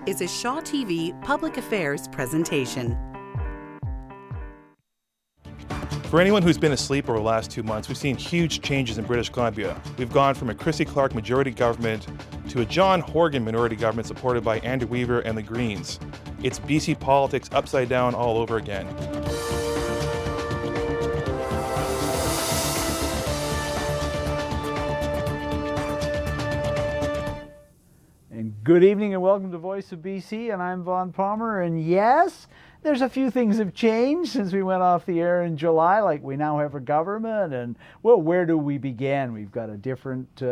is a Shaw TV Public Affairs presentation. For anyone who's been asleep over the last 2 months, we've seen huge changes in British Columbia. We've gone from a Christy Clark majority government to a John Horgan minority government supported by Andrew Weaver and the Greens. It's BC politics upside down all over again. And good evening and welcome to Voice of BC, and I'm Vaughn Palmer, and yes, there's a few things have changed since we went off the air in July, like we now have a government, and well, where do we begin? We've got a different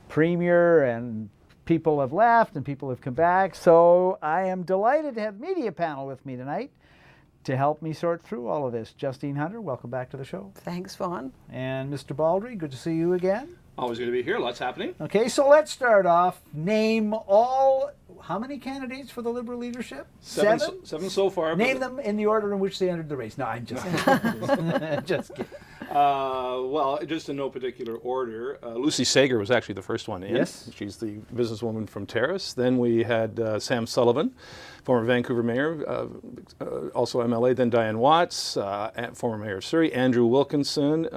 premier, and people have left and people have come back, so I am delighted to have media panel with me tonight to help me sort through all of this. Justine Hunter, welcome back to the show. Thanks, Vaughn. And Mr. Baldrey, good to see you again. Always going to be here. Lots happening. Okay, so let's start off. Name all, how many candidates for the Liberal leadership? Seven so far. Name them in the order in which they entered the race. No, I'm just kidding. Just kidding. Well, just in no particular order. Lucy Sager was actually the first one in. Yes. She's the businesswoman from Terrace. Then we had Sam Sullivan, former Vancouver mayor, also MLA. Then Diane Watts, former mayor of Surrey. Andrew Wilkinson,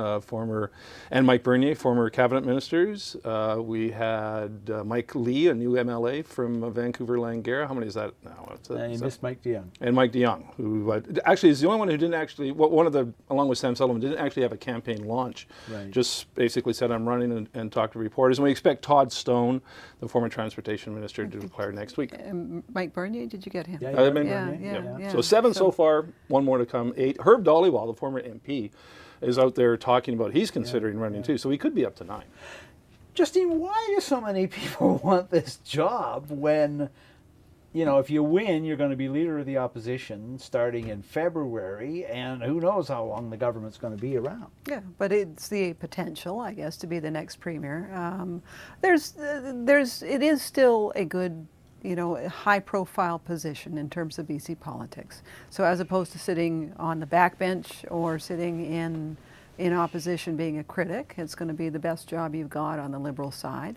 and Mike Bernier, former cabinet ministers. We had Mike Lee, a new MLA from Vancouver Langara. How many is that now? You missed Mike DeYoung. And Mike DeYoung, who actually is the only one who didn't actually, along with Sam Sullivan, didn't actually have a campaign launch. Right. Just basically said, I'm running and talk to reporters. And we expect Todd Stone, the former transportation minister, to declare next week. Mike Bernier, did you get him? Yeah. So seven so far, one more to come, 8. Herb Dollywall, the former MP, is out there talking about he's considering running too. So we could be up to 9. Justine, why do so many people want this job when, if you win, you're going to be leader of the opposition starting in February, and who knows how long the government's going to be around? Yeah, but it's the potential, I guess, to be the next premier. It is still a good, high-profile position in terms of BC politics. So as opposed to sitting on the backbench or sitting in opposition being a critic, it's going to be the best job you've got on the Liberal side.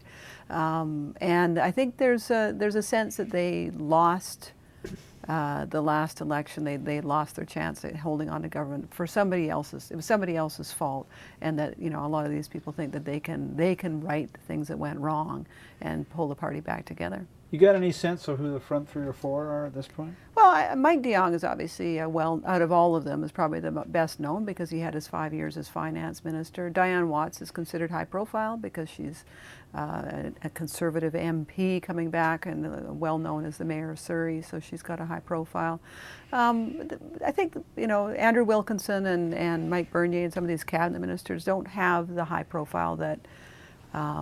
And I think there's a sense that they lost the last election. They lost their chance at holding on to government for somebody else's. It was somebody else's fault, and that a lot of these people think that they can right the things that went wrong and pull the party back together. You got any sense of who the front 3 or 4 are at this point? Well, Mike DeYoung is obviously, out of all of them, is probably the best known because he had his 5 years as finance minister. Diane Watts is considered high profile because she's a conservative MP coming back and well known as the mayor of Surrey, so she's got a high profile. I think, Andrew Wilkinson and Mike Bernier and some of these cabinet ministers don't have the high profile that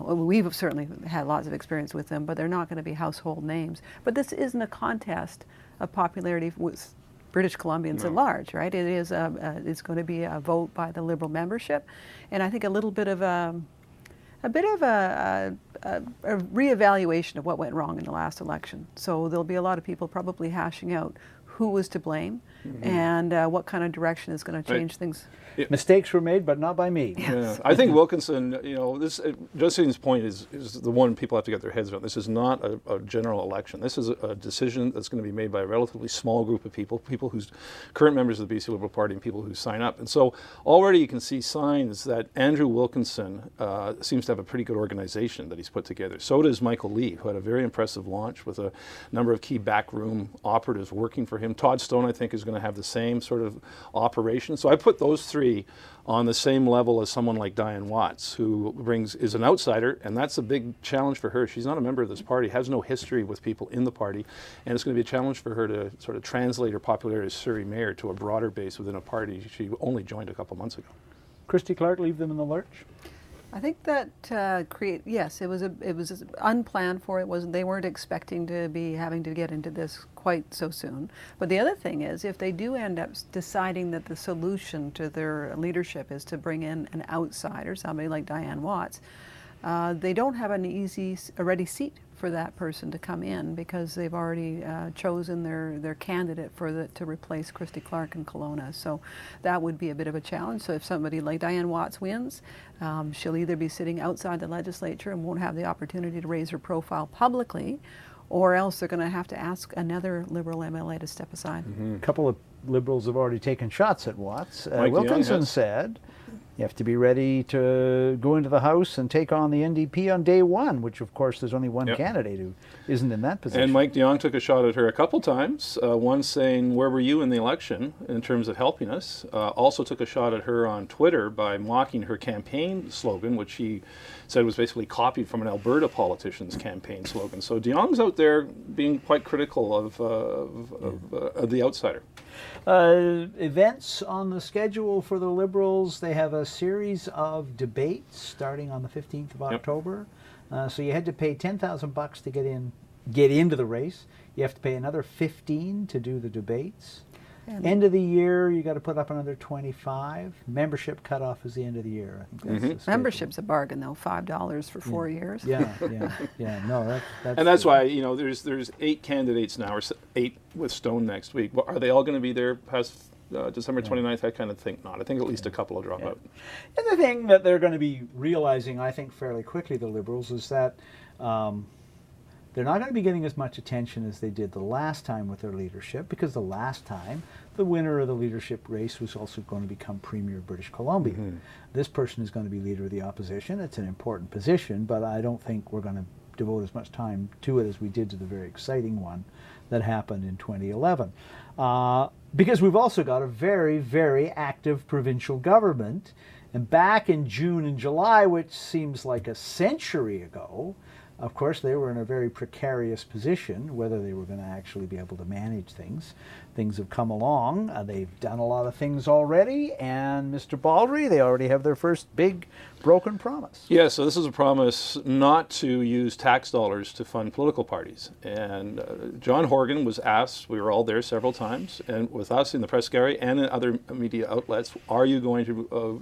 we've certainly had lots of experience with them, but they're not going to be household names. But this isn't a contest of popularity with British Columbians at large, right? It is it's going to be a vote by the Liberal membership, and I think a little bit of a reevaluation of what went wrong in the last election. So there'll be a lot of people probably hashing out who was to blame and what kind of direction is going to change things. Mistakes were made, but not by me. Yeah. I think Wilkinson, Justine's point is the one people have to get their heads around. This is not a general election. This is a decision that's going to be made by a relatively small group of people who's current members of the BC Liberal Party and people who sign up. And so already you can see signs that Andrew Wilkinson seems to have a pretty good organization that he's put together. So does Michael Lee, who had a very impressive launch with a number of key backroom operatives working for him. Todd Stone, I think, is going to have the same sort of operation. So I put those 3 on the same level as someone like Diane Watts, who is an outsider, and that's a big challenge for her. She's not a member of this party, has no history with people in the party, and it's going to be a challenge for her to sort of translate her popularity as Surrey mayor to a broader base within a party she only joined a couple months ago. Christy Clark, leave them in the lurch? I think that it was unplanned for. They weren't expecting to be having to get into this quite so soon. But the other thing is, if they do end up deciding that the solution to their leadership is to bring in an outsider, somebody like Diane Watts, they don't have a ready seat for that person to come in because they've already chosen their candidate to replace Christy Clark in Kelowna. So that would be a bit of a challenge. So if somebody like Diane Watts wins, she'll either be sitting outside the legislature and won't have the opportunity to raise her profile publicly, or else they're going to have to ask another Liberal MLA to step aside. A couple of Liberals have already taken shots at Watts. Mike Wilkinson said you have to be ready to go into the House and take on the NDP on day one, which of course there's only one candidate who isn't in that position. And Mike de Jong took a shot at her a couple times, one saying, where were you in the election in terms of helping us? Also took a shot at her on Twitter by mocking her campaign slogan, which he said was basically copied from an Alberta politician's campaign slogan. So de Jong's out there being quite critical of the outsider. Events on the schedule for the Liberals, they have a series of debates starting on the 15th of October. So you had to pay $10,000 to get into the race. You have to pay another $15 to do the debates. End of the year, you got to put up another $25. Membership cutoff is the end of the year. I think that's the schedule. Membership's a bargain, though. $5 for 4 years. Yeah. No, that's And that's why, there's 8 candidates now, or 8 with Stone next week. Well, are they all going to be there past December 29th? I kind of think not. I think at least a couple will drop out. And the thing that they're going to be realizing, I think, fairly quickly, the Liberals, is that they're not going to be getting as much attention as they did the last time with their leadership, because the last time the winner of the leadership race was also going to become Premier of British Columbia. This person is going to be Leader of the Opposition. It's an important position, but I don't think we're going to devote as much time to it as we did to the very exciting one that happened in 2011. Because we've also got a very, very active provincial government. And back in June and July, which seems like a century ago, of course, they were in a very precarious position, whether they were going to actually be able to manage things. Things have come along. They've done a lot of things already. And Mr. Baldrey, they already have their first big broken promise. Yeah, so this is a promise not to use tax dollars to fund political parties. And John Horgan was asked, we were all there several times, and with us in the press gallery and in other media outlets, are you going to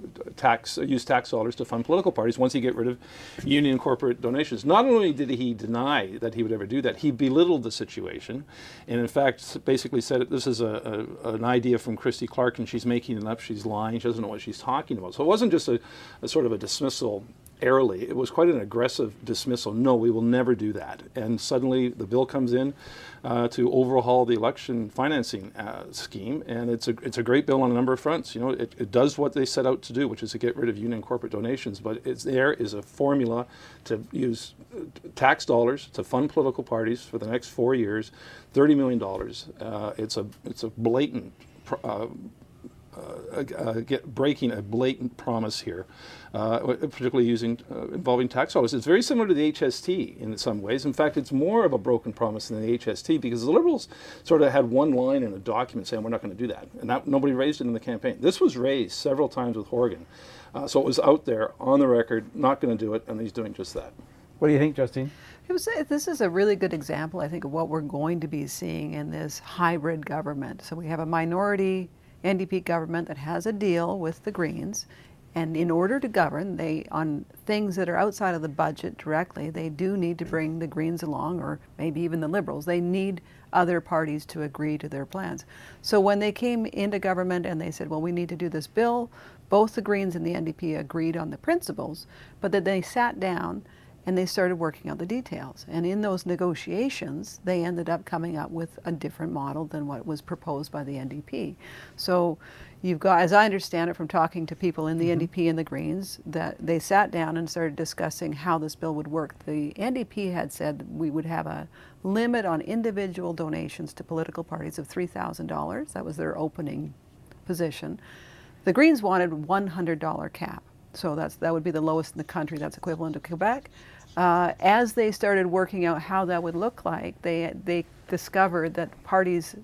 use tax dollars to fund political parties once you get rid of union corporate donations? Not only did he deny that he would ever do that, he belittled the situation, and in fact basically said this is an idea from Christy Clark and she's making it up, she's lying, she doesn't know what she's talking about. So it wasn't just a sort of a dismissal airily, it was quite an aggressive dismissal. No, we will never do that. And suddenly the bill comes in to overhaul the election financing scheme, and it's a great bill on a number of fronts. It does what they set out to do, which is to get rid of union corporate donations, but there is a formula to use tax dollars to fund political parties for the next 4 years, $30 million. It's a blatant breaking a blatant promise here, particularly involving tax dollars. It's very similar to the HST in some ways. In fact, it's more of a broken promise than the HST, because the Liberals sort of had one line in a document saying we're not going to do that, and nobody raised it in the campaign. This was raised several times with Horgan, so it was out there on the record, not going to do it, and he's doing just that. What do you think, Justine? This is a really good example, I think, of what we're going to be seeing in this hybrid government. So we have a minority NDP government that has a deal with the Greens, and in order to govern, on things that are outside of the budget directly, they do need to bring the Greens along, or maybe even the Liberals. They need other parties to agree to their plans. So when they came into government and they said, well, we need to do this bill, both the Greens and the NDP agreed on the principles, but then they sat down and they started working out the details. And in those negotiations, they ended up coming up with a different model than what was proposed by the NDP. So you've got, as I understand it from talking to people in the NDP and the Greens, that they sat down and started discussing how this bill would work. The NDP had said we would have a limit on individual donations to political parties of $3,000. That was their opening position. The Greens wanted $100 cap. So that would be the lowest in the country. That's equivalent to Quebec. As they started working out how that would look like, they discovered that provinces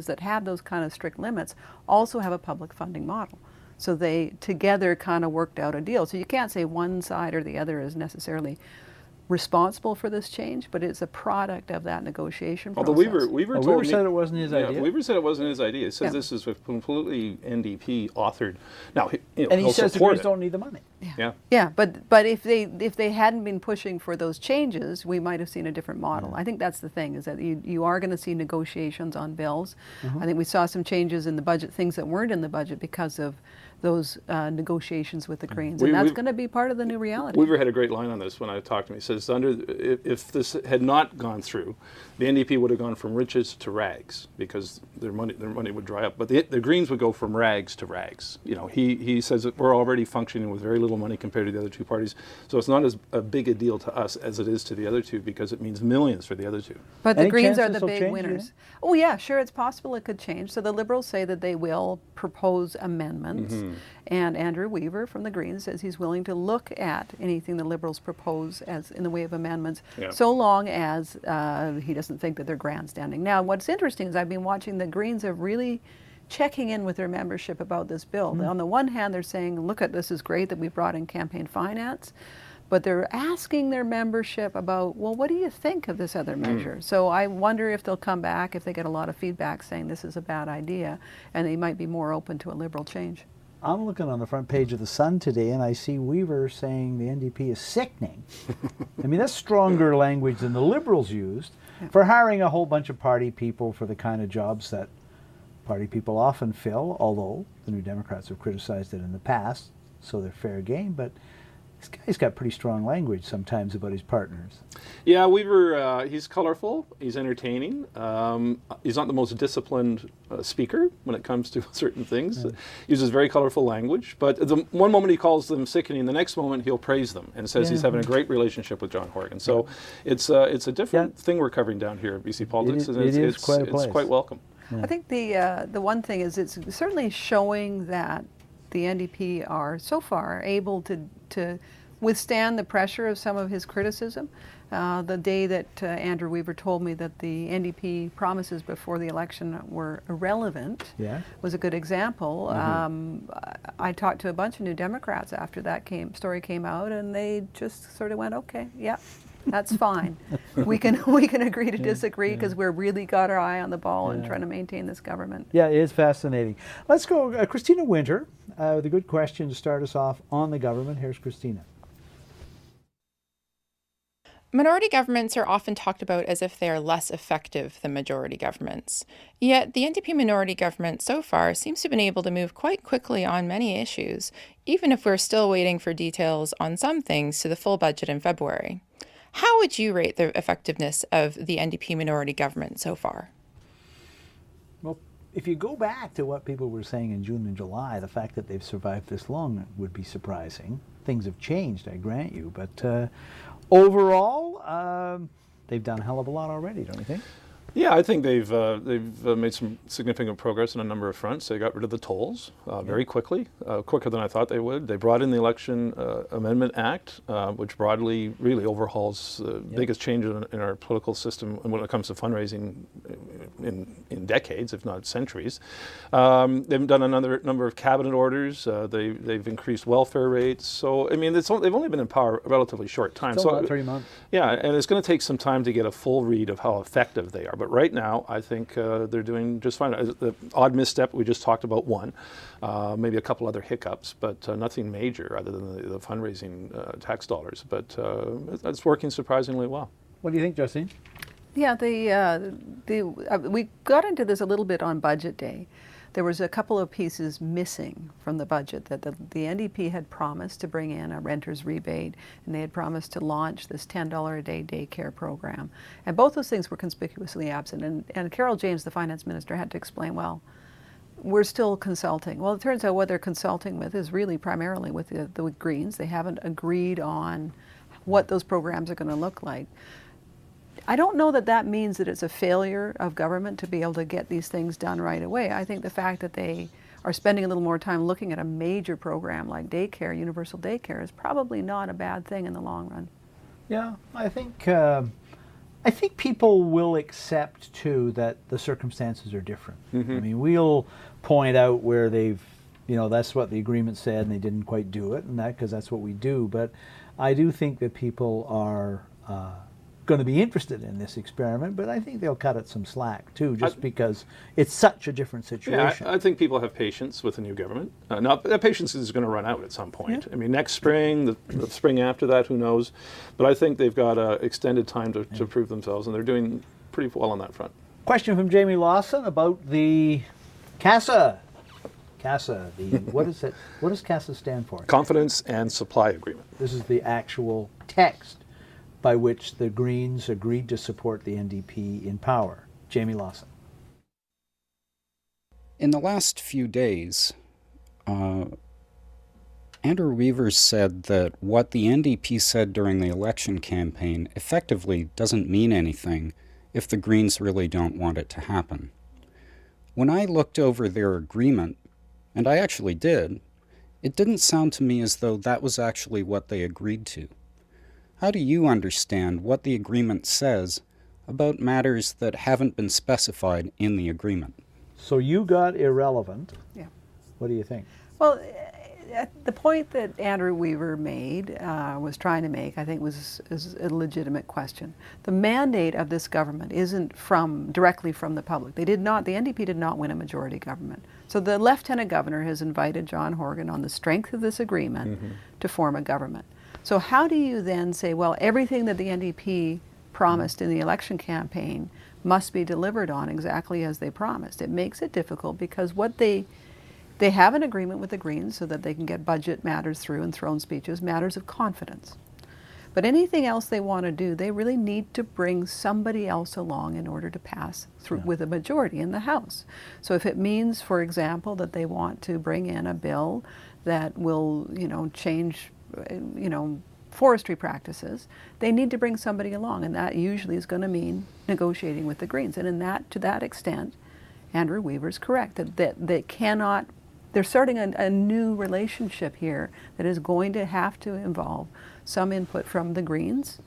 that have those kind of strict limits also have a public funding model. So they together kind of worked out a deal. So you can't say one side or the other is necessarily responsible for this change, but it's a product of that negotiation process. Although Weaver said it wasn't his idea. Weaver said it wasn't his idea. He says this is completely NDP authored. Now, and he says the Greens don't need the money. Yeah, but if they hadn't been pushing for those changes, we might have seen a different model. I think that's the thing, is that you are going to see negotiations on bills. I think we saw some changes in the budget, things that weren't in the budget because of those negotiations with the Greens, and that's going to be part of the new reality. Weaver had a great line on this when I talked to him. He says, if this had not gone through, the NDP would have gone from riches to rags because their money would dry up. But the Greens would go from rags to rags. You know, he says that we're already functioning with very little money compared to the other two parties, so it's not as big a deal to us as it is to the other two because it means millions for the other two. But the Greens are the big winners. Oh yeah, sure, it's possible it could change. So the Liberals say that they will propose amendments. And Andrew Weaver from the Greens says he's willing to look at anything the Liberals propose as in the way of amendments, so long as he doesn't think that they're grandstanding. Now, what's interesting is I've been watching the Greens are really checking in with their membership about this bill. On the one hand, they're saying, look, this is great that we brought in campaign finance, but they're asking their membership about, well, what do you think of this other measure? So I wonder if they'll come back if they get a lot of feedback saying this is a bad idea, and they might be more open to a Liberal change. I'm looking on the front page of the Sun today, and I see Weaver saying the NDP is sickening. I mean, that's stronger language than the Liberals used for hiring a whole bunch of party people for the kind of jobs that party people often fill, although the New Democrats have criticized it in the past, so they're fair game. But this guy's got pretty strong language sometimes about his partners. Yeah, Weaver, he's colorful, he's entertaining. He's not the most disciplined speaker when it comes to certain things. Uses very colorful language, but the one moment he calls them sickening, the next moment he'll praise them and says he's having a great relationship with John Horgan. So it's a different thing we're covering down here at BC Politics, and it's quite welcome. I think the one thing is it's certainly showing that the NDP are so far able to withstand the pressure of some of his criticism. The day that Andrew Weaver told me that the NDP promises before the election were irrelevant was a good example. I talked to a bunch of New Democrats after that story came out, and they just sort of went, okay, yeah, that's fine. We can agree to disagree because we're really got our eye on the ball and trying to maintain this government. Yeah, it is fascinating. Let's go, Christina Winter, with a good question to start us off on the government. Here's Christina. Minority governments are often talked about as if they are less effective than majority governments. Yet the NDP minority government so far seems to have been able to move quite quickly on many issues, even if we're still waiting for details on some things to the full budget in February. How would you rate the effectiveness of the NDP minority government so far? Well, if you go back to what people were saying in June and July, the fact that they've survived this long would be surprising. Things have changed, I grant you, but overall, they've done a hell of a lot already, don't you think? Yeah, I think they've made some significant progress on a number of fronts. They got rid of the tolls very quickly, quicker than I thought they would. They brought in the Election Amendment Act, which broadly really overhauls the biggest change in our political system when it comes to fundraising in decades, if not centuries. They've done another number of cabinet orders. They've increased welfare rates. So, I mean, they've only been in power a relatively short time. Still about 3 months. Yeah, and it's going to take some time to get a full read of how effective they are. But right now, I think they're doing just fine. The odd misstep, we just talked about one, maybe a couple other hiccups, but nothing major other than the fundraising tax dollars. But it's working surprisingly well. What do you think, Justine? Yeah, we got into this a little bit on Budget Day. There was a couple of pieces missing from the budget that the NDP had promised to bring in a renter's rebate, and they had promised to launch this $10 a day daycare program. And both those things were conspicuously absent. And Carol James, the finance minister, had to explain, well, we're still consulting. Well, it turns out what they're consulting with is really primarily with the Greens. They haven't agreed on what those programs are going to look like. I don't know that that means that it's a failure of government to be able to get these things done right away. I think the fact that they are spending a little more time looking at a major program like daycare, universal daycare, is probably not a bad thing in the long run. Yeah, I think people will accept too that the circumstances are different. I mean, we'll point out where they've, that's what the agreement said and they didn't quite do it, and that because that's what we do. But I do think that people are going to be interested in this experiment, but I think they'll cut it some slack too, just because it's such a different situation. Yeah, I think people have patience with the new government. Now, that patience is going to run out at some point. I mean, next spring, the spring after that, who knows? But I think they've got extended time to prove themselves, and they're doing pretty well on that front. Question from Jamie Lawson about the CASA. CASA, what is it? What does CASA stand for? Confidence and Supply Agreement. This is the actual text by which the Greens agreed to support the NDP in power. Jamie Lawson. In the last few days, Andrew Weaver said that what the NDP said during the election campaign effectively doesn't mean anything if the Greens really don't want it to happen. When I looked over their agreement, and I actually did, it didn't sound to me as though that was actually what they agreed to. How do you understand what the agreement says about matters that haven't been specified in the agreement? So you got irrelevant. Yeah. What do you think? Well, the point that Andrew Weaver made, was trying to make, I think is a legitimate question. The mandate of this government isn't directly from the public. The NDP did not win a majority government. So the Lieutenant Governor has invited John Horgan on the strength of this agreement to form a government. So how do you then say, well, everything that the NDP promised in the election campaign must be delivered on exactly as they promised? It makes it difficult because what they have an agreement with the Greens so that they can get budget matters through and throne speeches, matters of confidence. But anything else they want to do, they really need to bring somebody else along in order to pass through with a majority in the House. So if it means, for example, that they want to bring in a bill that will, change forestry practices, they need to bring somebody along, and that usually is going to mean negotiating with the Greens. And to that extent, Andrew Weaver's correct that they cannot. They're starting a new relationship here that is going to have to involve some input from the Greens,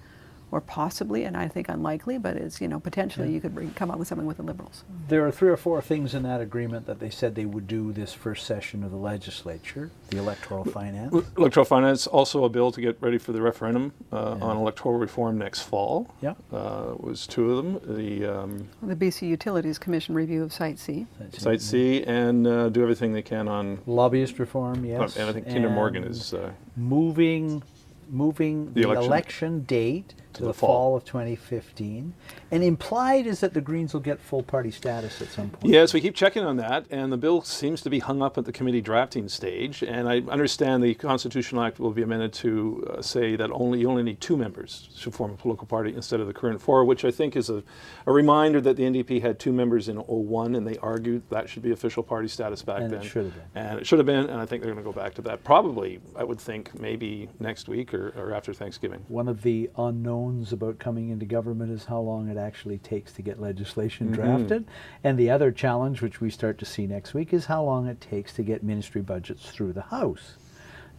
or possibly, and I think unlikely, but it's potentially you could come up with something with the Liberals. There are 3 or 4 things in that agreement that they said they would do this first session of the legislature. The electoral finance. Electoral finance, also a bill to get ready for the referendum on electoral reform next fall. Yeah. Was 2 of them. The BC Utilities Commission review of Site C. Site C, and do everything they can on lobbyist reform, yes. And I think Kinder Morgan is moving the election date to the fall of 2015. And implied is that the Greens will get full party status at some point. Yes, we keep checking on that, and the bill seems to be hung up at the committee drafting stage. And I understand the Constitutional Act will be amended to say that you only need 2 members to form a political party instead of the current 4, which I think is a reminder that the NDP had 2 members in 2001, and they argued that should be official party status back then. And it should have been. And it should have been, and I think they're going to go back to that. Probably, I would think, maybe next week or after Thanksgiving. One of the unknowns about coming into government is how long it actually takes to get legislation drafted. And the other challenge, which we start to see next week, is how long it takes to get ministry budgets through the House.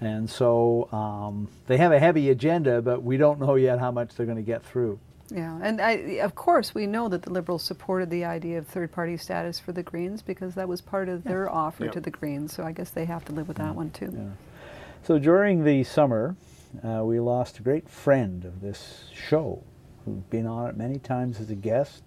And so they have a heavy agenda, but we don't know yet how much they're going to get through. Yeah, and of course we know that the Liberals supported the idea of third-party status for the Greens because that was part of their offer to the Greens, so I guess they have to live with that one too. Yeah. So during the summer, we lost a great friend of this show who's been on it many times as a guest,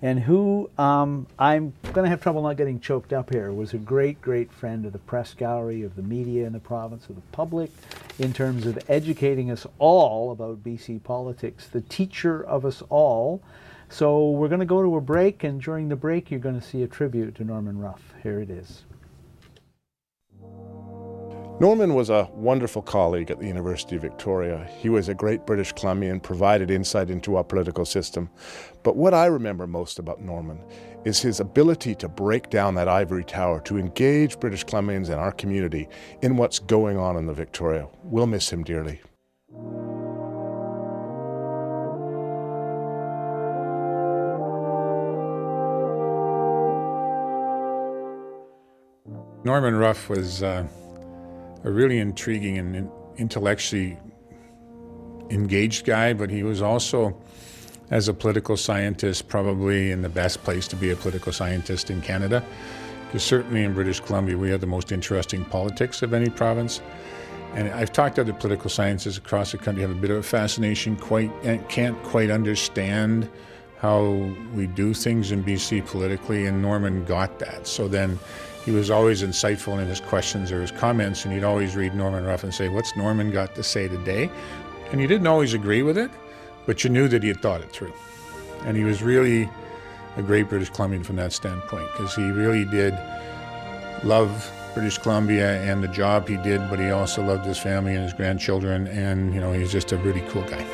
and who, I'm going to have trouble not getting choked up here, was a great, great friend of the press gallery, of the media in the province, of the public, in terms of educating us all about BC politics, the teacher of us all. So we're going to go to a break, and during the break you're going to see a tribute to Norman Ruff. Here it is. Norman was a wonderful colleague at the University of Victoria. He was a great British Columbian, provided insight into our political system. But what I remember most about Norman is his ability to break down that ivory tower, to engage British Columbians and our community in what's going on in the Victoria. We'll miss him dearly. Norman Ruff was a really intriguing and intellectually engaged guy, but he was also, as a political scientist, probably in the best place to be a political scientist in Canada, because certainly in British Columbia we have the most interesting politics of any province. And I've talked to other political scientists across the country, have a bit of a fascination, can't quite understand how we do things in BC politically, and Norman got that. So then he was always insightful in his questions or his comments, and he'd always read Norman Ruff and say, what's Norman got to say today? And you didn't always agree with it, but you knew that he had thought it through. And he was really a great British Columbian from that standpoint, because he really did love British Columbia and the job he did, but he also loved his family and his grandchildren, and he's just a really cool guy.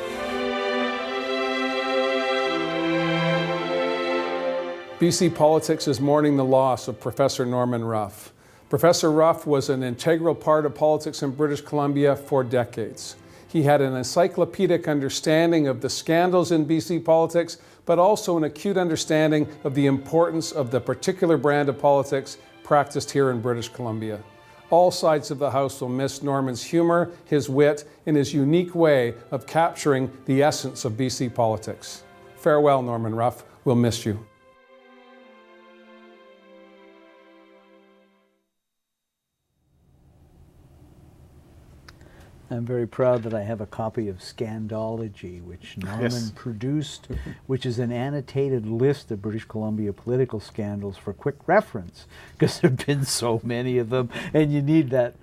BC politics is mourning the loss of Professor Norman Ruff. Professor Ruff was an integral part of politics in British Columbia for decades. He had an encyclopedic understanding of the scandals in BC politics, but also an acute understanding of the importance of the particular brand of politics practiced here in British Columbia. All sides of the House will miss Norman's humor, his wit, and his unique way of capturing the essence of BC politics. Farewell, Norman Ruff. We'll miss you. I'm very proud that I have a copy of Scandology, which Norman produced, which is an annotated list of British Columbia political scandals for quick reference, because there have been so many of them, and you need that,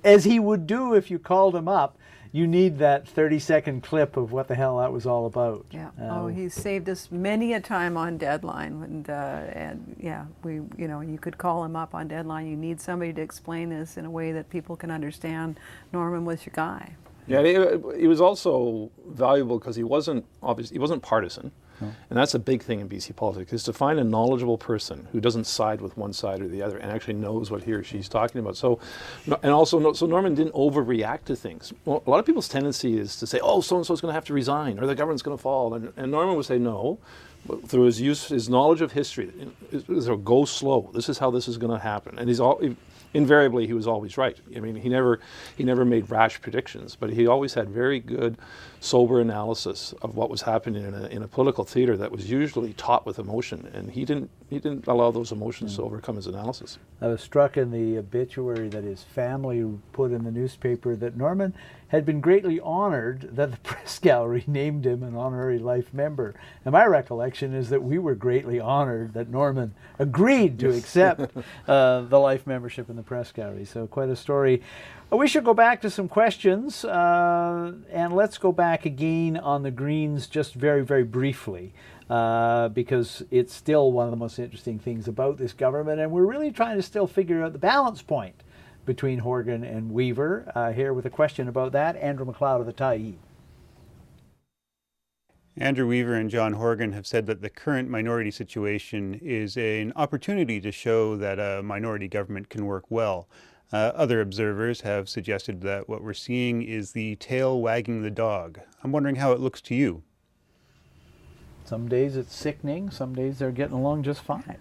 as he would do if you called him up, you need that 30-second clip of what the hell that was all about. Yeah. He's saved us many a time on Deadline, and yeah, you could call him up on Deadline. You need somebody to explain this in a way that people can understand. Norman was your guy. Yeah, he was also valuable because he wasn't partisan. And that's a big thing in BC politics, is to find a knowledgeable person who doesn't side with one side or the other and actually knows what he or she's talking about. So Norman didn't overreact to things. Well, a lot of people's tendency is to say, oh, so-and-so's going to have to resign or the government's going to fall. And Norman would say, no, through his knowledge of history, go slow. This is how this is going to happen. And invariably, he was always right. I mean, he never made rash predictions, but he always had very good, sober analysis of what was happening in a political theater that was usually taught with emotion, and he didn't allow those emotions to overcome his analysis. I was struck in the obituary that his family put in the newspaper that Norman had been greatly honored that the press gallery named him an honorary life member. And my recollection is that we were greatly honored that Norman agreed to accept the life membership in the press gallery. So quite a story. We should go back to some questions, and let's go back again on the Greens just very, very briefly, because it's still one of the most interesting things about this government, and we're really trying to still figure out the balance point between Horgan and Weaver. Here with a question about that, Andrew McLeod of the Tyee. Andrew Weaver and John Horgan have said that the current minority situation is an opportunity to show that a minority government can work well. Other observers have suggested that what we're seeing is the tail wagging the dog. I'm wondering how it looks to you. Some days it's sickening, some days they're getting along just fine.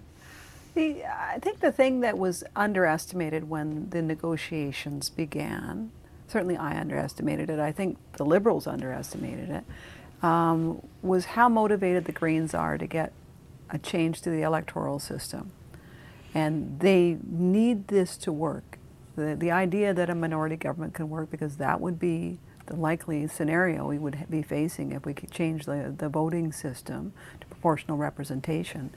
I think the thing that was underestimated when the negotiations began, certainly I underestimated it, I think the Liberals underestimated it, was how motivated the Greens are to get a change to the electoral system. And they need this to work. The idea that a minority government can work, because that would be the likely scenario we would be facing if we could change the voting system to proportional representation.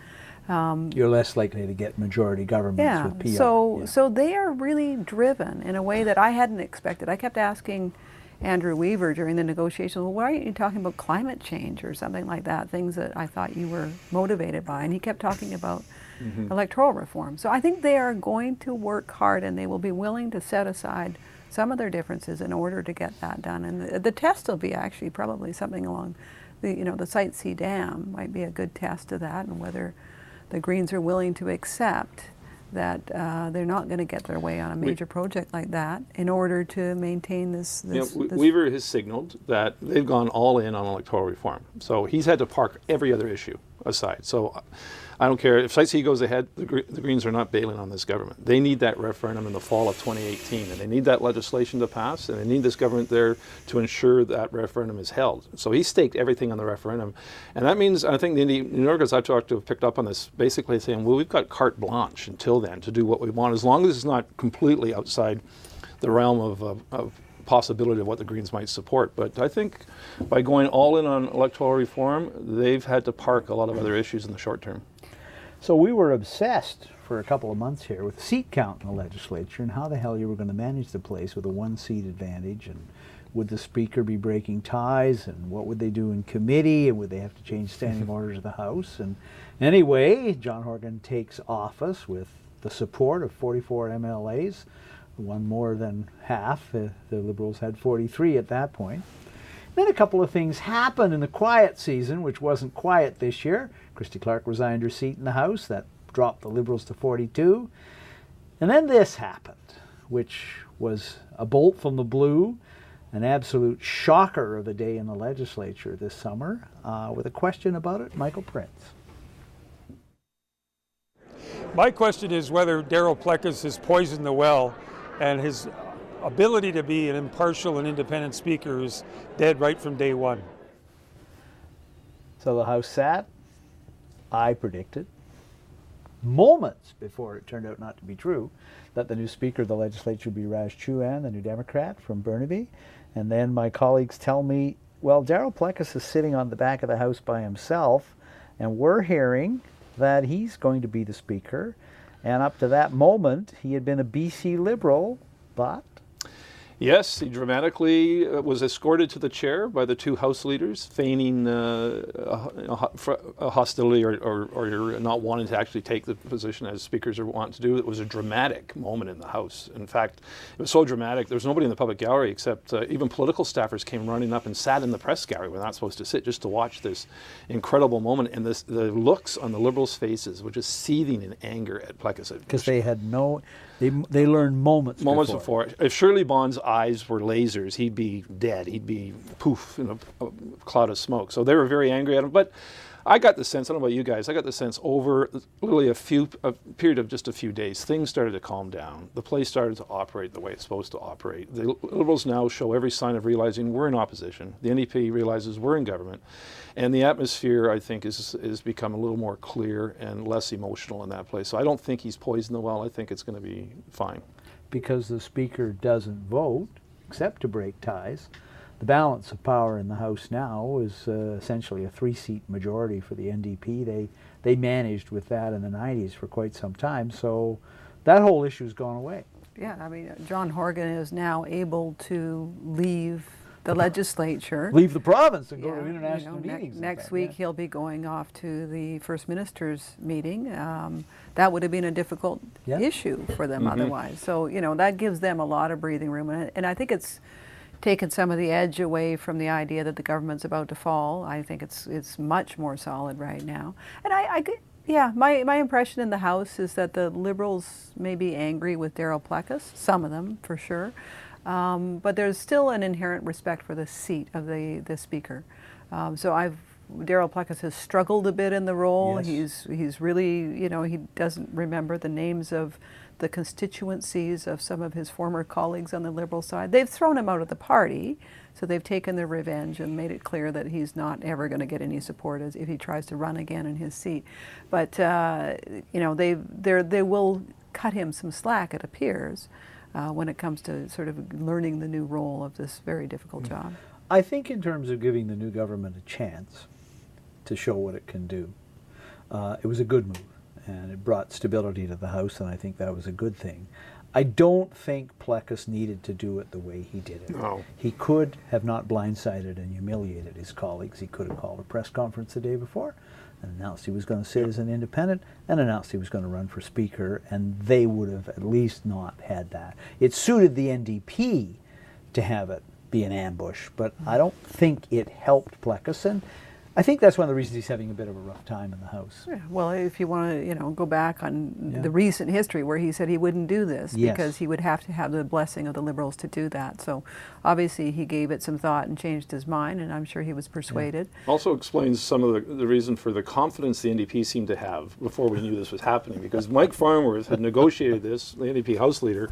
You're less likely to get majority governments with PR. So they are really driven in a way that I hadn't expected. I kept asking Andrew Weaver during the negotiations, well, why aren't you talking about climate change or something like that, things that I thought you were motivated by? And he kept talking about electoral reform. So I think they are going to work hard, and they will be willing to set aside some of their differences in order to get that done. And the test will be actually probably something along the Site C Dam might be a good test of that, and whether the Greens are willing to accept that they're not going to get their way on a major project like that in order to maintain this. Weaver has signaled that they've gone all in on electoral reform. So he's had to park every other issue aside. So I don't care if Site C goes ahead, the Greens are not bailing on this government. They need that referendum in the fall of 2018, and they need that legislation to pass, and they need this government there to ensure that referendum is held. So he staked everything on the referendum. And that means, I think the New Yorkers I've talked to have picked up on this, basically saying, well, we've got carte blanche until then to do what we want, as long as it's not completely outside the realm of possibility of what the Greens might support. But I think by going all in on electoral reform, they've had to park a lot of other issues in the short term. So we were obsessed for a couple of months here with seat count in the legislature and how the hell you were going to manage the place with a one-seat advantage, and would the Speaker be breaking ties, and what would they do in committee, and would they have to change standing orders of the House? And anyway, John Horgan takes office with the support of 44 MLAs, one more than half. The Liberals had 43 at that point. Then a couple of things happened in the quiet season, which wasn't quiet this year. Christy Clark resigned her seat in the House. That dropped the Liberals to 42. And then this happened, which was a bolt from the blue, an absolute shocker of a day in the legislature this summer. With a question about it, Michael Prince. My question is whether Darryl Plecas has poisoned the well, and his ability to be an impartial and independent speaker is dead right from day one. So the House sat. I predicted, moments before it turned out not to be true, that the new Speaker of the legislature would be Raj Chouhan, the New Democrat from Burnaby. And then my colleagues tell me, well, Darryl Plecas is sitting on the back of the House by himself, and we're hearing that he's going to be the Speaker. And up to that moment, he had been a BC Liberal, but... Yes, he dramatically was escorted to the chair by the two House leaders, feigning a hostility or not wanting to actually take the position as speakers are wanting to do. It was a dramatic moment in the House. In fact, it was so dramatic, there was nobody in the public gallery except even political staffers came running up and sat in the press gallery where they're not supposed to sit, just to watch this incredible moment. And the looks on the Liberals' faces were just seething in anger at Plecas. Because they had no... They learned moments before. If Shirley Bond's eyes were lasers, he'd be dead. He'd be poof in a cloud of smoke. So they were very angry at him. But I got the sense, I don't know about you guys, I got the sense over literally a period of just a few days, things started to calm down. The place started to operate the way it's supposed to operate. The Liberals now show every sign of realizing we're in opposition. The NDP realizes we're in government. And the atmosphere, I think, is become a little more clear and less emotional in that place. So I don't think he's poisoned the well. I think it's going to be fine. Because the Speaker doesn't vote, except to break ties, the balance of power in the House now is essentially a 3-seat majority for the NDP. They managed with that in the 90s for quite some time, so that whole issue's gone away. Yeah, I mean, John Horgan is now able to leave the legislature. Leave the province and go to international meetings. Next week he'll be going off to the First Minister's meeting. That would have been a difficult issue for them otherwise. So, that gives them a lot of breathing room. And I think it's taken some of the edge away from the idea that the government's about to fall. I think it's much more solid right now. And my impression in the House is that the Liberals may be angry with Darryl Plecas, some of them for sure. But there's still an inherent respect for the seat of the Speaker. Darryl Plecas has struggled a bit in the role. Yes. He's really, he doesn't remember the names of the constituencies of some of his former colleagues on the Liberal side. They've thrown him out of the party, so they've taken their revenge and made it clear that he's not ever going to get any support if he tries to run again in his seat. But, they will cut him some slack, it appears. When it comes to sort of learning the new role of this very difficult job. I think in terms of giving the new government a chance to show what it can do, it was a good move, and it brought stability to the House, and I think that was a good thing. I don't think Plecas needed to do it the way he did it. No. He could have not blindsided and humiliated his colleagues. He could have called a press conference the day before and announced he was going to sit as an independent and announced he was going to run for Speaker, and they would have at least not had that. It suited the NDP to have it be an ambush, but I don't think it helped Plecas, and I think that's one of the reasons he's having a bit of a rough time in the House. Yeah, well, if you want to, go back on the recent history where he said he wouldn't do this because he would have to have the blessing of the Liberals to do that. So obviously he gave it some thought and changed his mind, and I'm sure he was persuaded. Also explains some of the reason for the confidence the NDP seemed to have before we knew this was happening, because Mike Farnworth had negotiated this, the NDP House leader,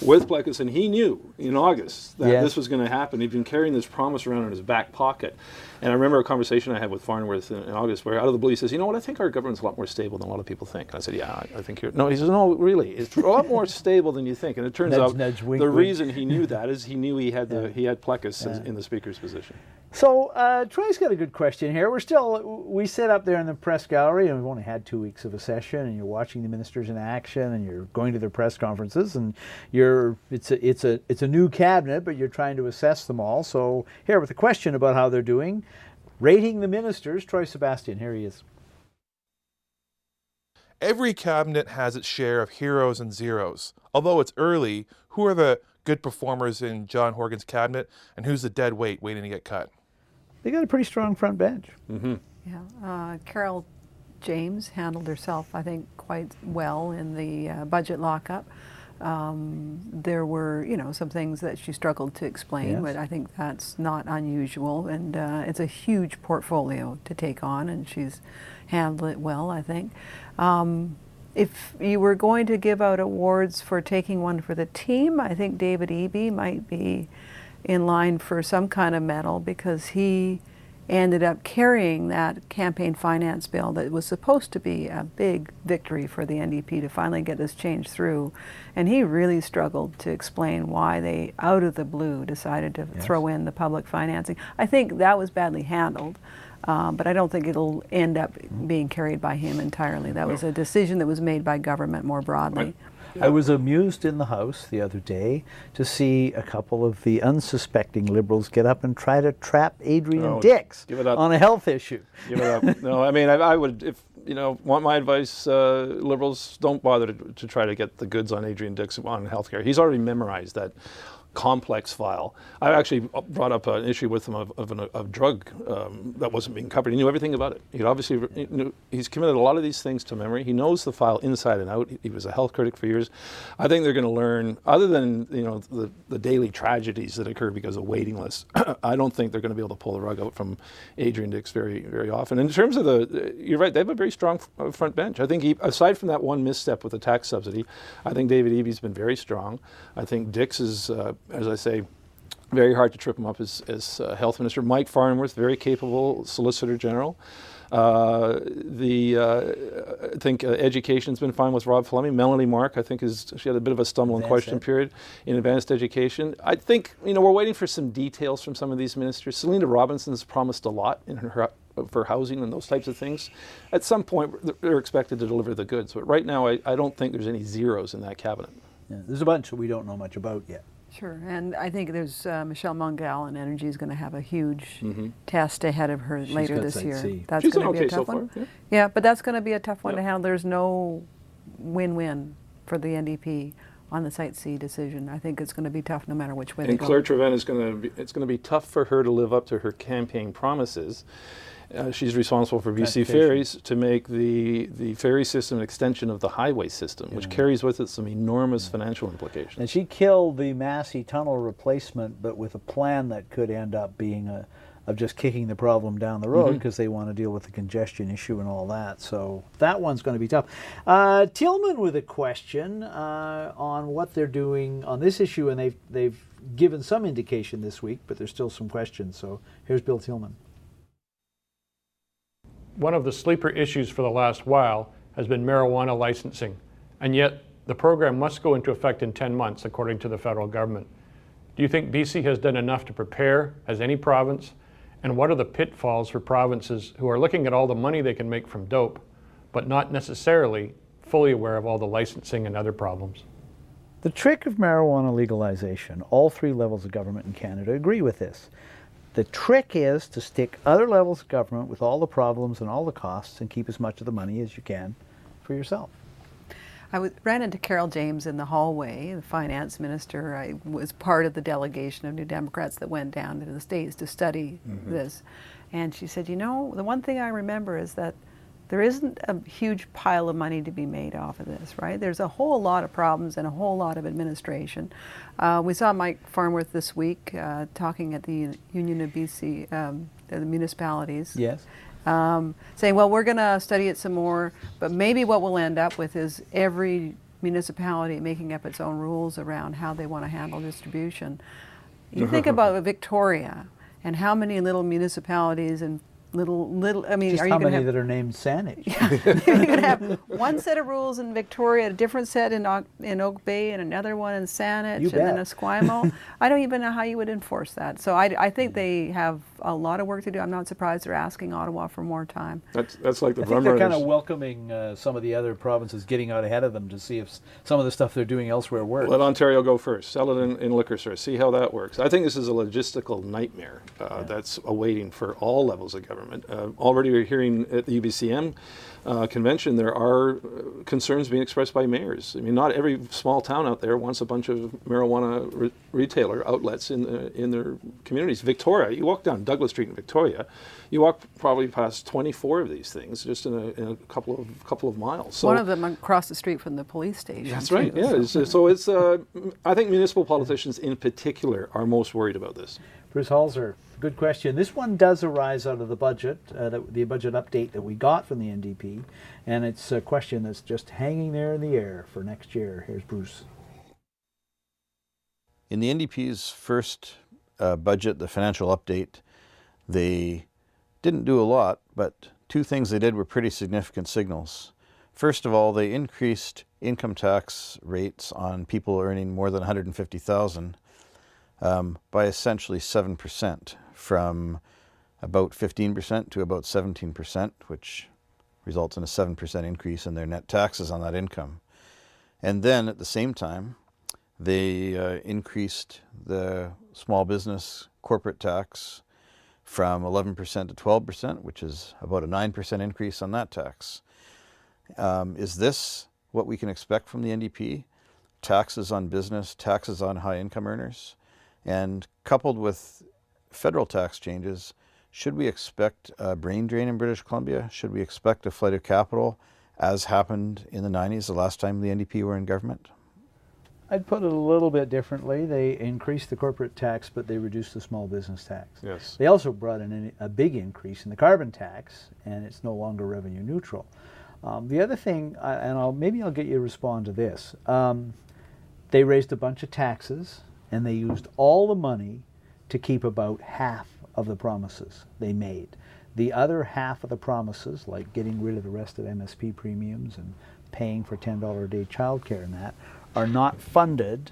with Plecas, and he knew in August that this was going to happen. He'd been carrying this promise around in his back pocket. And I remember a conversation I had with Farnworth in August, where out of the blue he says, you know what, I think our government's a lot more stable than a lot of people think. And I said, yeah, I think you're... No, he says, no, really, it's a lot more stable than you think. And it turns out nudge, wink, the wink. reason he knew that is he knew he had Plekas in the Speaker's position. So Troy's got a good question here. We sit up there in the press gallery, and we've only had 2 weeks of a session, and you're watching the ministers in action, and you're going to their press conferences, and it's a new cabinet, but you're trying to assess them all. So here with a question about how they're doing, rating the ministers, Troy Sebastian, here he is. Every cabinet has its share of heroes and zeros. Although it's early, who are the good performers in John Horgan's cabinet, and who's the dead weight waiting to get cut? They got a pretty strong front bench. Mm-hmm. Yeah, Carol James handled herself, I think, quite well in the budget lockup. There were, some things that she struggled to explain, Yes. but I think that's not unusual. And it's a huge portfolio to take on, and she's handled it well, I think. If you were going to give out awards for taking one for the team, I think David Eby might be in line for some kind of medal, because he ended up carrying that campaign finance bill that was supposed to be a big victory for the NDP to finally get this change through. And he really struggled to explain why they, out of the blue, decided to throw in the public financing. I think that was badly handled, but I don't think it'll end up being carried by him entirely. That was a decision that was made by government more broadly. I was amused in the House the other day to see a couple of the unsuspecting Liberals get up and try to trap Adrian Dix on a health issue. Give it up. No, I mean, I would, if want my advice, Liberals, don't bother to try to get the goods on Adrian Dix on healthcare. He's already memorized that complex file. I actually brought up an issue with him of a drug that wasn't being covered. He knew everything about it. He's committed a lot of these things to memory. He knows the file inside and out. He was a health critic for years. I think they're going to learn, other than the daily tragedies that occur because of waiting lists. I don't think they're going to be able to pull the rug out from Adrian Dix very, very often. In terms of you're right, they have a very strong front bench. I think aside from that one misstep with the tax subsidy, I think David Eby's been very strong. I think Dix is, as I say, very hard to trip him up as health minister. Mike Farnworth, very capable Solicitor General. I think education's been fine with Rob Fleming. Melanie Mark, I think, she had a bit of a stumble and question period in advanced education. I think, we're waiting for some details from some of these ministers. Selena Robinson's promised a lot for housing and those types of things. At some point, they're expected to deliver the goods. But right now, I don't think there's any zeros in that cabinet. Yeah, there's a bunch that we don't know much about yet. Sure, and I think there's Michelle Mungal in Energy is going to have a huge test ahead of her later this year. That's going to be a tough one. Yeah, but that's going to be a tough one to handle. There's no win-win for the NDP on the Site C decision. I think it's going to be tough no matter which way they go. And Claire Trevin it's going to be tough for her to live up to her campaign promises. She's responsible for BC Ferries to make the ferry system an extension of the highway system, which carries with it some enormous financial implications. And she killed the Massey Tunnel replacement, but with a plan that could end up being of just kicking the problem down the road, because they want to deal with the congestion issue and all that. So that one's going to be tough. Tillman with a question on what they're doing on this issue, and they've given some indication this week, but there's still some questions. So here's Bill Tillman. One of the sleeper issues for the last while has been marijuana licensing, and yet the program must go into effect in 10 months, according to the federal government. Do you think BC has done enough to prepare as any province? And what are the pitfalls for provinces who are looking at all the money they can make from dope, but not necessarily fully aware of all the licensing and other problems? The trick of marijuana legalization, all three levels of government in Canada agree with this. The trick is to stick other levels of government with all the problems and all the costs and keep as much of the money as you can for yourself. I ran into Carol James in the hallway, the finance minister. I was part of the delegation of New Democrats that went down to the States to study this. And she said, the one thing I remember is that there isn't a huge pile of money to be made off of this, right? There's a whole lot of problems and a whole lot of administration. We saw Mike Farnworth this week talking at the Union of BC, the municipalities. Yes. Saying, well, we're going to study it some more, but maybe what we'll end up with is every municipality making up its own rules around how they want to handle distribution. You think about Victoria and how many little municipalities and little. I mean, Just are you how going to many have? that are named Saanich? You're going to have one set of rules in Victoria, a different set in Oak Bay, and another one in Saanich, You and then bet. Esquimalt. I don't even know how you would enforce that. So I think they have a lot of work to do. I'm not surprised they're asking Ottawa for more time. That's like the I think they're kind of welcoming some of the other provinces getting out ahead of them to see if some of the stuff they're doing elsewhere works. Let Ontario go first. Sell it in liquor stores. See how that works. I think this is a logistical nightmare that's awaiting for all levels of government. Already we're hearing at the UBCM convention there are concerns being expressed by mayors. I mean, not every small town out there wants a bunch of marijuana retailer outlets in their communities. Victoria, you walk down Douglas Street in Victoria, you walk probably past 24 of these things just in a couple of miles. So one of them across the street from the police station. That's right. Yeah. So it's I think municipal politicians in particular are most worried about this. Bruce Halser, good question. This one does arise out of the budget, the budget update that we got from the NDP, and it's a question that's just hanging there in the air for next year. Here's Bruce. In the NDP's first budget, the financial update, they didn't do a lot, but two things they did were pretty significant signals. First of all, they increased income tax rates on people earning more than $150,000 by essentially 7%, from about 15% to about 17%, which results in a 7% increase in their net taxes on that income. And then at the same time, they increased the small business corporate tax from 11% to 12%, which is about a 9% increase on that tax. Is this what we can expect from the NDP? Taxes on business, taxes on high income earners? And coupled with federal tax changes, should we expect a brain drain in British Columbia? Should we expect a flight of capital, as happened in the 90s, the last time the NDP were in government? I'd put it a little bit differently. They increased the corporate tax, but they reduced the small business tax. Yes. They also brought in a big increase in the carbon tax, and it's no longer revenue neutral. The other thing, and maybe I'll get you to respond to this, they raised a bunch of taxes, and they used all the money to keep about half of the promises they made. The other half of the promises, like getting rid of the rest of MSP premiums and paying for $10 a day childcare and that, are not funded.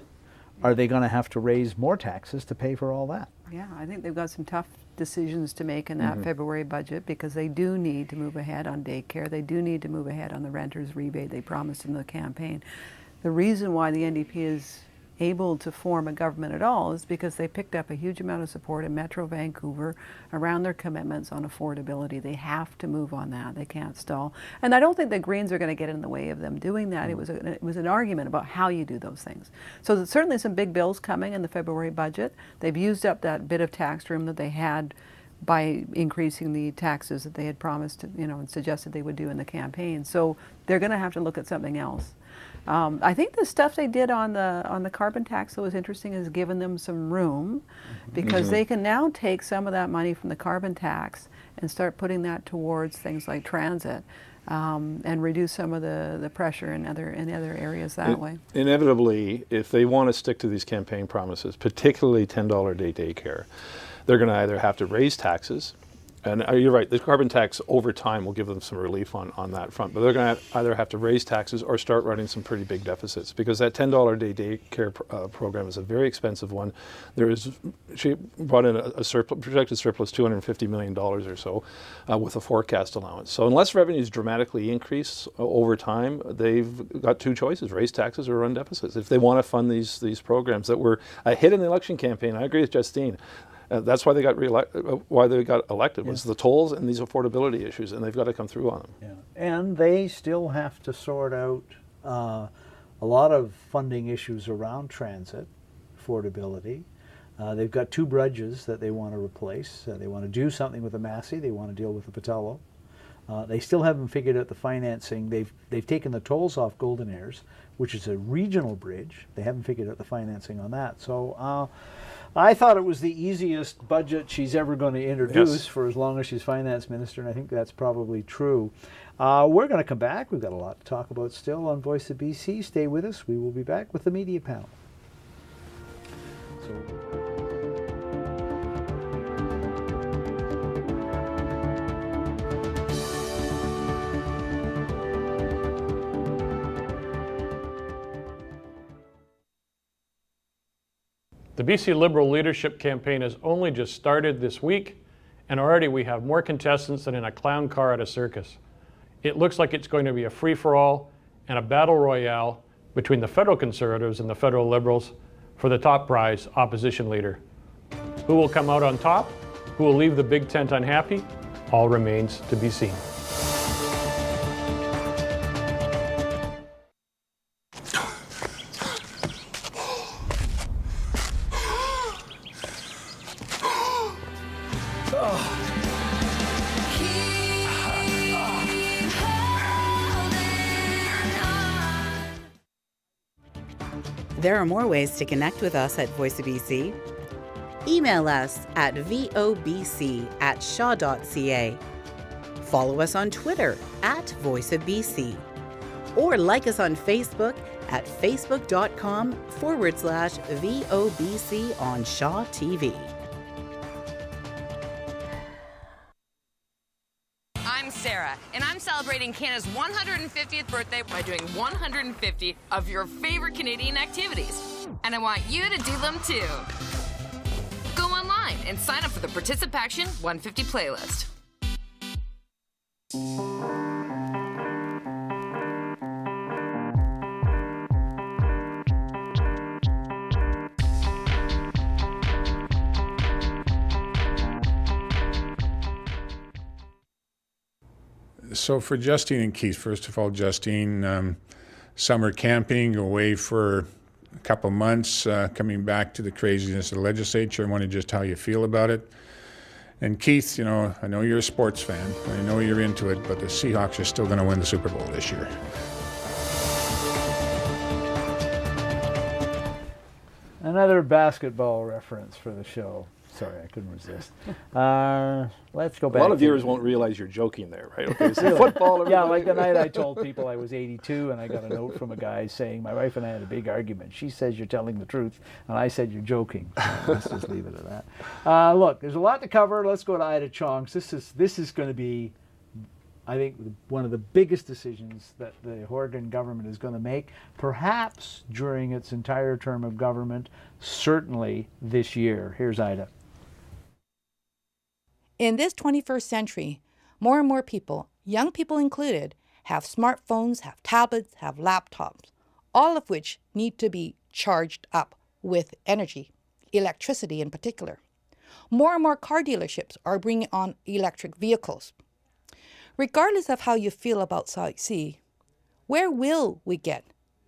Are they going to have to raise more taxes to pay for all that? Yeah, I think they've got some tough decisions to make in that February budget, because they do need to move ahead on daycare. They do need to move ahead on the renters rebate they promised in the campaign. The reason why the NDP is able to form a government at all is because they picked up a huge amount of support in Metro Vancouver around their commitments on affordability. They have to move on that. They can't stall. And I don't think the Greens are going to get in the way of them doing that. It was an argument about how you do those things. So there's certainly some big bills coming in the February budget. They've used up that bit of tax room that they had by increasing the taxes that they had promised, and suggested they would do in the campaign. So they're going to have to look at something else. I think the stuff they did on the carbon tax that was interesting has given them some room, because they can now take some of that money from the carbon tax and start putting that towards things like transit, and reduce some of the pressure in other areas that way. Inevitably, if they want to stick to these campaign promises, particularly $10 a day daycare, they're going to either have to raise taxes, and you're right, the carbon tax over time will give them some relief on that front, but they're going to either have to raise taxes or start running some pretty big deficits, because that $10 a day daycare program is a very expensive one. She brought in a projected surplus $250 million or so with a forecast allowance. So unless revenues dramatically increase over time, they've got two choices: raise taxes or run deficits. If they want to fund these programs that were a hit in the election campaign, I agree with Justine. That's why they got elected, was the tolls and these affordability issues, and they've got to come through on them. Yeah. And they still have to sort out a lot of funding issues around transit, affordability. They've got two bridges that they want to replace. They want to do something with the Massey. They want to deal with the Patello. They still haven't figured out the financing. They've taken the tolls off Golden Airs, which is a regional bridge. They haven't figured out the financing on that. So I thought it was the easiest budget she's ever going to introduce for as long as she's finance minister, and I think that's probably true. We're going to come back. We've got a lot to talk about still on Voice of BC. Stay with us. We will be back with the media panel. The BC Liberal leadership campaign has only just started this week, and already we have more contestants than in a clown car at a circus. It looks like it's going to be a free-for-all and a battle royale between the federal Conservatives and the federal Liberals for the top prize, opposition leader. Who will come out on top? Who will leave the big tent unhappy? All remains to be seen. There are more ways to connect with us at Voice of BC. Email us at vobc@shaw.ca. Follow us on Twitter at Voice of BC. Or like us on Facebook at facebook.com/VOBC on Shaw TV. I'm Sarah, and I'm celebrating Canada's 150th birthday by doing 150 of your favorite Canadian activities. And I want you to do them too. Go online and sign up for the Participation 150 playlist. So for Justine and Keith, first of all, Justine, summer camping, away for a couple months, coming back to the craziness of the legislature. I wonder just how you feel about it. And Keith, you know, I know you're a sports fan. I know you're into it, but the Seahawks are still going to win the Super Bowl this year. Another basketball reference for the show. Sorry, I couldn't resist. Let's go back. A lot of viewers won't realize you're joking there, right? Okay, so football. Yeah, like the night I told people I was 82 and I got a note from a guy saying, my wife and I had a big argument. She says you're telling the truth, and I said you're joking. So let's just leave it at that. Look, there's a lot to cover. Let's go to Ida Chong's. This is going to be, I think, one of the biggest decisions that the Horgan government is going to make, perhaps during its entire term of government, certainly this year. Here's Ida. In this 21st century, more and more people, young people included, have smartphones, have tablets, have laptops, all of which need to be charged up with energy, electricity in particular. More and more car dealerships are bringing on electric vehicles. Regardless of how you feel about Site C, where will we get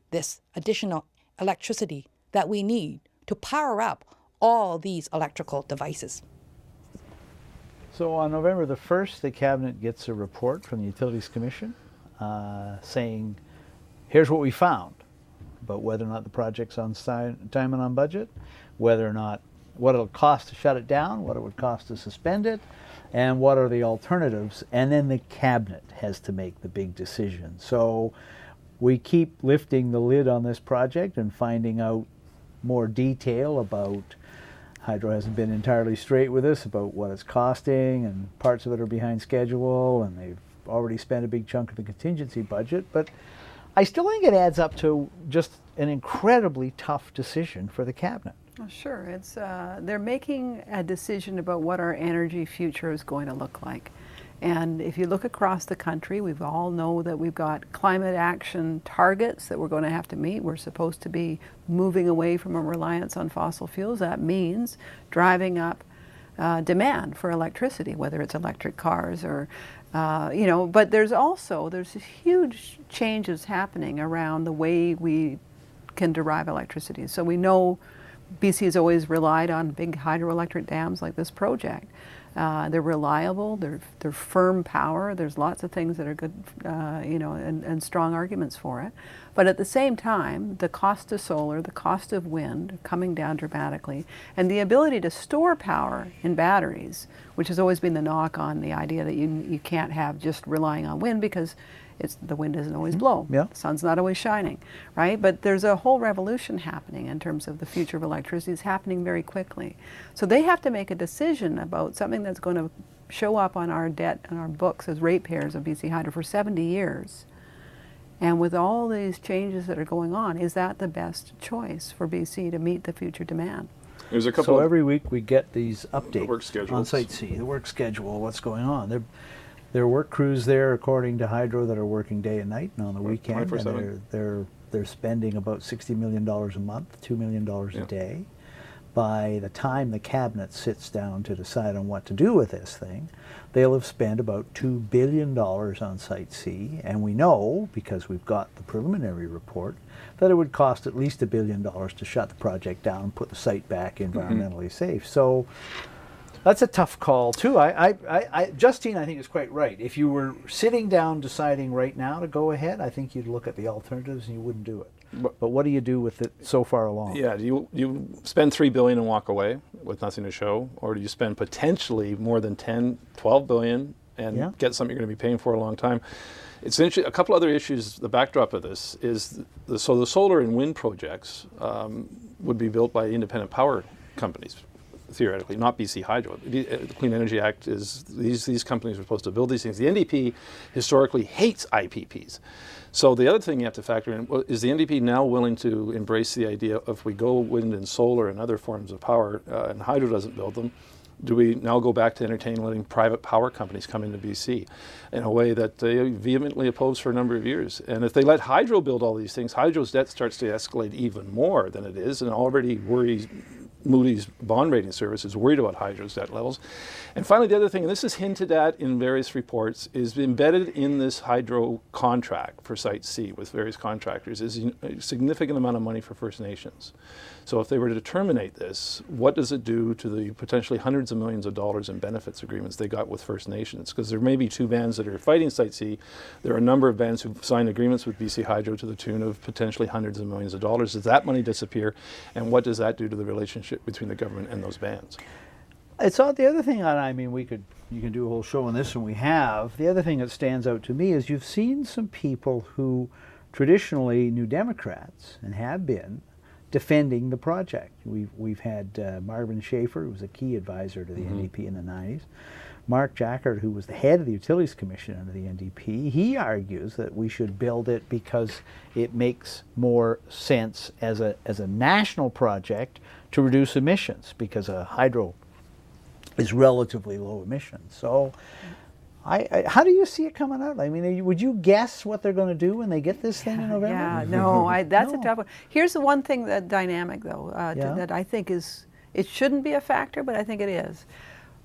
this additional electricity that we need to power up all these electrical devices? So on November the 1st, the Cabinet gets a report from the Utilities Commission saying, here's what we found about whether or not the project's on time and on budget, whether or not, what it'll cost to shut it down, what it would cost to suspend it, and what are the alternatives. And then the Cabinet has to make the big decision. So we keep lifting the lid on this project and finding out more detail about. Hydro hasn't been entirely straight with us about what it's costing, and parts of it are behind schedule, and they've already spent a big chunk of the contingency budget. But I still think it adds up to just an incredibly tough decision for the Cabinet. Oh, sure, it's they're making a decision about what our energy future is going to look like. And if you look across the country, we all know that we've got climate action targets that we're going to have to meet. We're supposed to be moving away from a reliance on fossil fuels. That means driving up demand for electricity, whether it's electric cars or, but there's huge changes happening around the way we can derive electricity. So we know BC has always relied on big hydroelectric dams like this project. They're reliable, they're firm power, there's lots of things that are good, and strong arguments for it. But at the same time, the cost of solar, the cost of wind are coming down dramatically, and the ability to store power in batteries, which has always been the knock on the idea that you can't have just relying on wind because the wind doesn't always blow. Yeah. The sun's not always shining, right? But there's a whole revolution happening in terms of the future of electricity. It's happening very quickly. So they have to make a decision about something that's going to show up on our debt and our books as ratepayers of BC Hydro for 70 years. And with all these changes that are going on, is that the best choice for BC to meet the future demand? There's a couple. So of every week we get these updates work schedules on Site C, the work schedule, what's going on. There are work crews there, according to Hydro, that are working day and night and on the weekend. 24/7. And they're spending about $60 million a month, $2 million a day. By the time the cabinet sits down to decide on what to do with this thing, they'll have spent about $2 billion on Site C, and we know, because we've got the preliminary report, that it would cost at least $1 billion to shut the project down and put the site back environmentally safe. So that's a tough call too. Justine, I think, is quite right. If you were sitting down deciding right now to go ahead, I think you'd look at the alternatives and you wouldn't do it. But what do you do with it so far along? Yeah, do you spend $3 billion and walk away with nothing to show, or do you spend potentially more than 10, 12 billion and get something you're going to be paying for a long time? It's interesting. A couple other issues. The backdrop of this is the solar and wind projects would be built by independent power companies, theoretically, not BC Hydro. The Clean Energy Act is these companies are supposed to build these things. The NDP historically hates IPPs. So the other thing you have to factor in is the NDP now willing to embrace the idea of, if we go wind and solar and other forms of power and Hydro doesn't build them, do we now go back to entertain letting private power companies come into BC in a way that they vehemently opposed for a number of years? And if they let Hydro build all these things, Hydro's debt starts to escalate even more than it is, and already worries. Moody's bond rating service is worried about Hydro's debt levels. And finally, the other thing, and this is hinted at in various reports, is embedded in this Hydro contract for Site C with various contractors is a significant amount of money for First Nations. So if they were to terminate this, what does it do to the potentially hundreds of millions of dollars in benefits agreements they got with First Nations? Because there may be two bands that are fighting Site C. There are a number of bands who've signed agreements with BC Hydro to the tune of potentially hundreds of millions of dollars. Does that money disappear? And what does that do to the relationship between the government and those bands? It's all the other thing. I mean, you can do a whole show on this, and we have. The other thing that stands out to me is you've seen some people who traditionally New Democrats and have been defending the project. We've had Marvin Schaefer, who was a key advisor to the NDP in the 90s. Mark Jackert, who was the head of the Utilities Commission under the NDP, he argues that we should build it because it makes more sense as a national project to reduce emissions, because a hydro is relatively low emissions. So how do you see it coming out? I mean, would you guess what they're going to do when they get this thing in November? Yeah, no, that's a tough one. Here's the one thing, that dynamic though, that I think it shouldn't be a factor, but I think it is.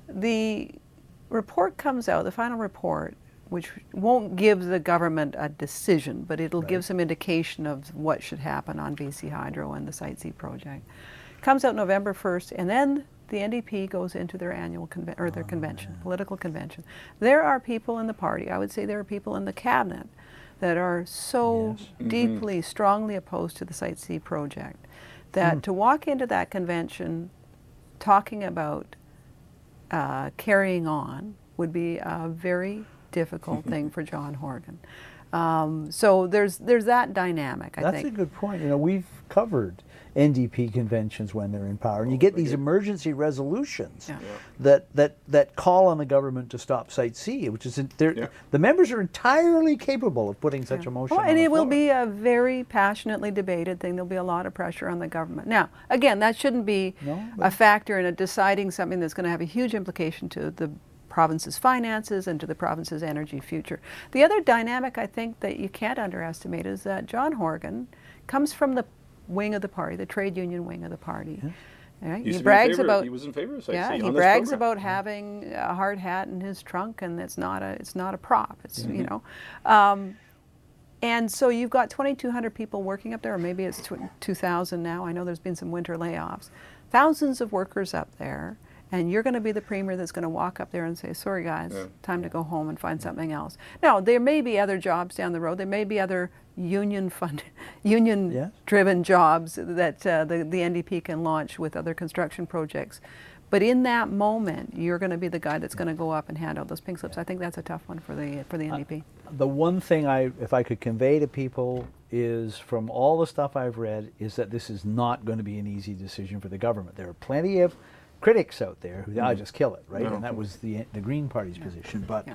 The report comes out, the final report, which won't give the government a decision, but it'll give some indication of what should happen on BC Hydro and the Site C project. Comes out November 1st, and then the NDP goes into their annual convention, political convention. There are people in the party, I would say there are people in the cabinet, that are so deeply, strongly opposed to the Site C project, that to walk into that convention talking about carrying on would be a very difficult thing for John Horgan. So there's that dynamic, I think. That's a good point. You know, we've covered NDP conventions when they're in power, and you get these emergency resolutions that call on the government to stop Site C, which is the members are entirely capable of putting such a motion on and the it will floor. be a very passionately debated thing. There'll be a lot of pressure on the government. Now, again, that shouldn't be a factor in deciding something that's going to have a huge implication to the province's finances and to the province's energy future. The other dynamic I think that you can't underestimate is that John Horgan comes from the wing of the party, the trade union wing of the party. Right? He brags about he was in favor of Site C. He brags about having a hard hat in his trunk, and it's not a prop. It's you know, and so you've got 2,200 people working up there, or maybe it's 2,000 now. I know there's been some winter layoffs. Thousands of workers up there. And you're going to be the premier that's going to walk up there and say, sorry guys, time to go home and find something else. Now, there may be other jobs down the road. There may be other union-driven jobs that the NDP can launch with other construction projects. But in that moment, you're going to be the guy that's going to go up and hand out those pink slips. I think that's a tough one for the NDP. The one thing if I could convey to people is, from all the stuff I've read, is that this is not going to be an easy decision for the government. There are plenty of critics out there who just kill it, right? And that was the Green Party's position. But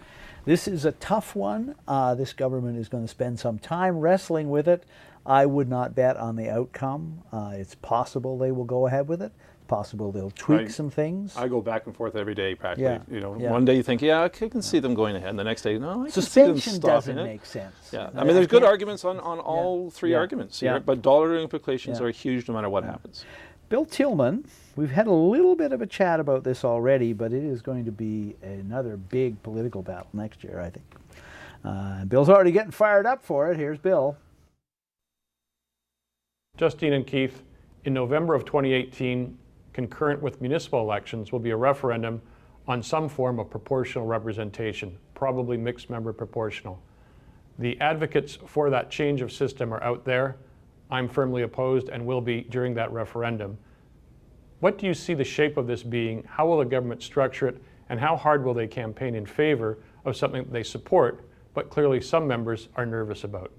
this is a tough one. This government is going to spend some time wrestling with it. I would not bet on the outcome. It's possible they will go ahead with it. possible they'll tweak some things. I go back and forth every day practically. Yeah. You know, Yeah. one day you think, yeah, I can see them going ahead, and the next day, no, I can see them Suspension stopping doesn't it. make sense. Yeah, I mean, there's good arguments on all three arguments here, Yeah. but dollar implications Yeah. are huge no matter what happens. Bill Tillman, we've had a little bit of a chat about this already, but it is going to be another big political battle next year, I think. Bill's already getting fired up for it. Here's Bill. Justine and Keith, in November of 2018, concurrent with municipal elections, will be a referendum on some form of proportional representation, probably mixed member proportional. The advocates for that change of system are out there. I'm firmly opposed and will be during that referendum. What do you see the shape of this being? How will the government structure it? And how hard will they campaign in favor of something that they support, but clearly some members are nervous about?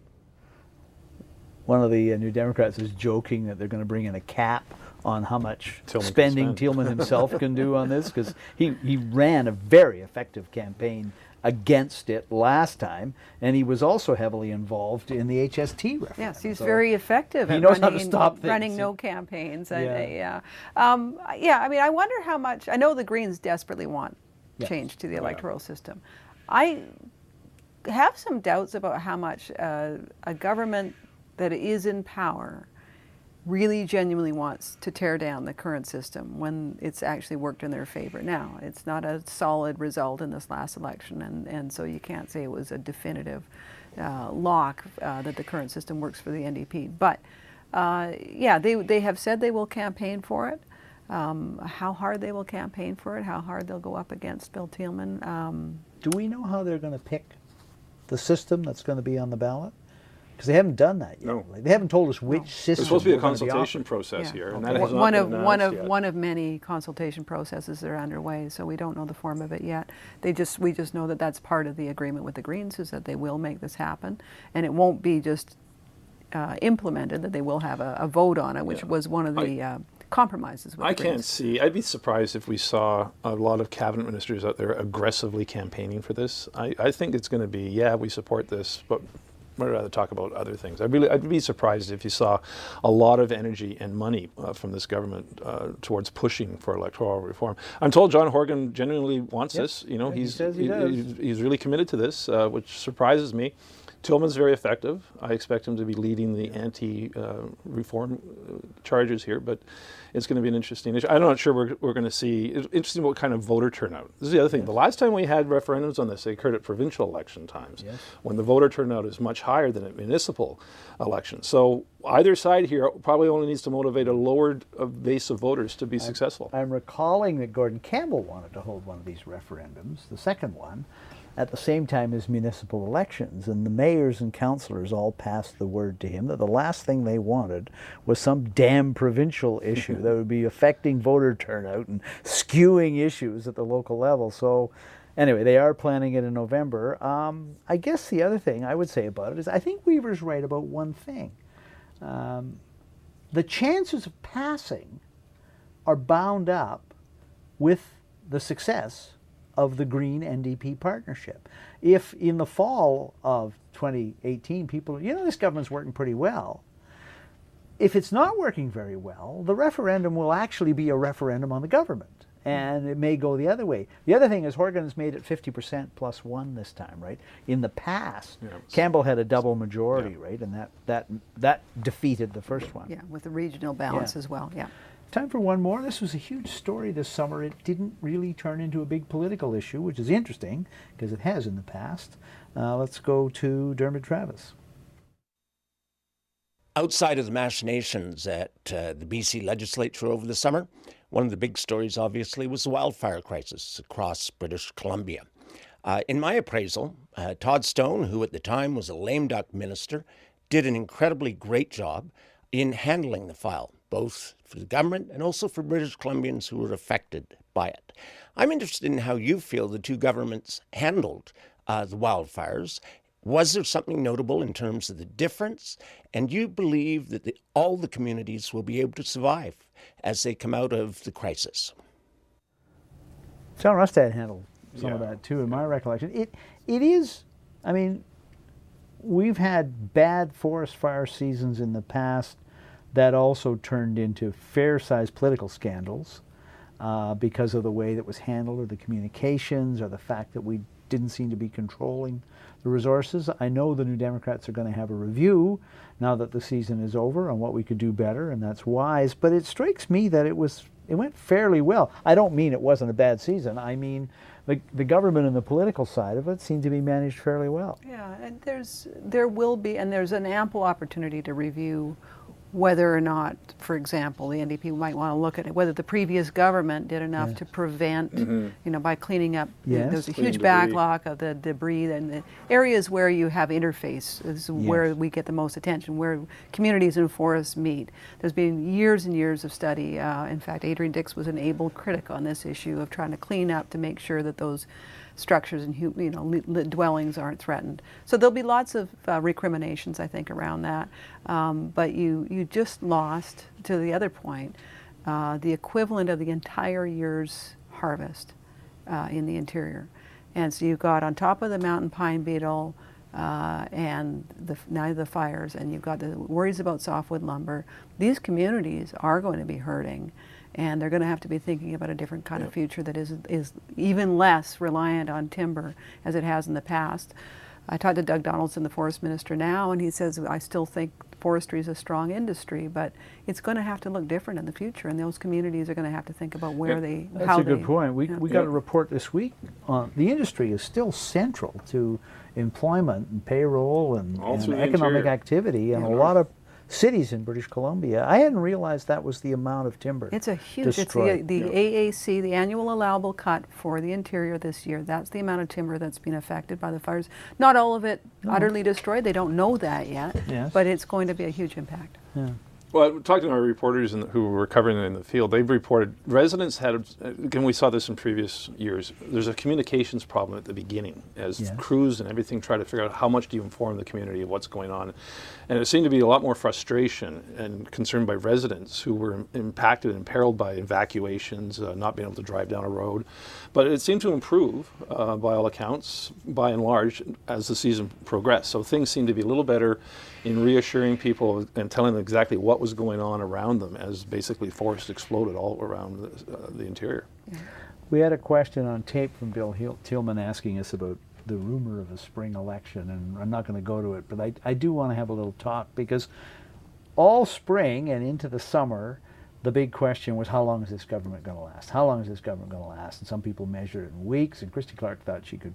One of the New Democrats is joking that they're going to bring in a cap on how much spending Tillman himself can do on this, because he ran a very effective campaign against it last time, and he was also heavily involved in the HST referendum. Yes, he's very effective he at knows how to stop things. running no campaigns. Yeah. I mean, I wonder how much, I know the Greens desperately want change to the electoral system. I have some doubts about how much a government that is in power really genuinely wants to tear down the current system when it's actually worked in their favor now. It's not a solid result in this last election, and so you can't say it was a definitive lock that the current system works for the NDP. But yeah, they have said they will campaign for it. How hard they will campaign for it, how hard they'll go up against Bill Tillman. Do we know how they're going to pick the system that's going to be on the ballot? Because they haven't done that yet. No. Like, they haven't told us which system. There's supposed to be a we're gonna consultation process here, and that Okay. has not been announced yet. One of many consultation processes that are underway, so we don't know the form of it yet. We just know that that's part of the agreement with the Greens, is that they will make this happen, and it won't be just implemented, that they will have a vote on it, which was one of the compromises with the Greens. Can't see. I'd be surprised if we saw a lot of cabinet ministers out there aggressively campaigning for this. I think it's going to be, yeah, we support this, but I'd rather talk about other things. I'd be surprised if you saw a lot of energy and money from this government towards pushing for electoral reform. I'm told John Horgan genuinely wants this. You know, he says he does. he's really committed to this, which surprises me. Tillman's very effective. I expect him to be leading the anti-reform charges here, but it's going to be an interesting issue. I'm not sure we're going to see. It's interesting what kind of voter turnout. This is the other thing. Yes. The last time we had referendums on this, they occurred at provincial election times, when the voter turnout is much higher than at municipal elections. So either side here probably only needs to motivate a lower base of voters to be successful. I'm recalling that Gordon Campbell wanted to hold one of these referendums, the second one, at the same time as municipal elections, and the mayors and councillors all passed the word to him that the last thing they wanted was some damn provincial issue that would be affecting voter turnout and skewing issues at the local level. So anyway, they are planning it in November. I guess the other thing I would say about it is I think Weaver's right about one thing. The chances of passing are bound up with the success of the Green NDP partnership. If in the fall of 2018 people, this government's working pretty well, if it's not working very well, the referendum will actually be a referendum on the government, and it may go the other way. The other thing is Horgan's made it 50% plus one this time, right? In the past, Campbell had a double majority, right? And that defeated the first one. Yeah, with the regional balance as well, yeah. Time for one more. This was a huge story this summer. It didn't really turn into a big political issue, which is interesting because it has in the past. Let's go to Dermot Travis. Outside of the machinations at the BC legislature over the summer, one of the big stories obviously was the wildfire crisis across British Columbia. In my appraisal, Todd Stone, who at the time was a lame duck minister, did an incredibly great job in handling the file, both for the government and also for British Columbians who were affected by it. I'm interested in how you feel the two governments handled the wildfires. Was there something notable in terms of the difference? And do you believe that all the communities will be able to survive as they come out of the crisis? John Rustad handled some of that too, in my recollection. It is, I mean, we've had bad forest fire seasons in the past, that also turned into fair-sized political scandals because of the way that was handled, or the communications, or the fact that we didn't seem to be controlling the resources. I know the New Democrats are going to have a review now that the season is over on what we could do better, and that's wise. But it strikes me that it went fairly well. I don't mean it wasn't a bad season. I mean the government and the political side of it seemed to be managed fairly well. Yeah, and there's an ample opportunity to review whether or not, for example, the NDP might want to look at it, whether the previous government did enough to prevent, by cleaning up. There's a huge backlog of the debris, and the areas where you have interface is where we get the most attention, where communities and forests meet. There's been years and years of study. In fact, Adrian Dix was an able critic on this issue of trying to clean up to make sure that those structures and dwellings aren't threatened. So there'll be lots of recriminations, I think, around that. But you just lost, to the other point, the equivalent of the entire year's harvest in the interior. And so you've got on top of the mountain pine beetle and now the fires, and you've got the worries about softwood lumber. These communities are going to be hurting. And they're going to have to be thinking about a different kind of future that is even less reliant on timber as it has in the past. I talked to Doug Donaldson, the forest minister now, and he says, I still think forestry is a strong industry, but it's going to have to look different in the future, and those communities are going to have to think about how they... That's a good point. We got a report this week on the industry is still central to employment and payroll and economic activity, and a lot of cities in British Columbia. I hadn't realized that was the amount of timber. It's a huge, destroyed. it's the AAC, the annual allowable cut for the interior this year. That's the amount of timber that's been affected by the fires. Not all of it utterly destroyed. They don't know that yet, but it's going to be a huge impact. Yeah. Well, talking to our reporters who were covering it in the field, they've reported residents had, again, we saw this in previous years, there's a communications problem at the beginning as crews and everything try to figure out how much do you inform the community of what's going on. And it seemed to be a lot more frustration and concern by residents who were impacted and imperiled by evacuations, not being able to drive down a road. But it seemed to improve, by all accounts, by and large, as the season progressed. So things seemed to be a little better in reassuring people and telling them exactly what was going on around them as basically forest exploded all around the interior. We had a question on tape from Bill Tillman asking us about the rumor of a spring election, and I'm not going to go to it, but I do want to have a little talk, because all spring and into the summer, the big question was, how long is this government going to last? How long is this government going to last? And some people measured it in weeks, and Christy Clark thought she could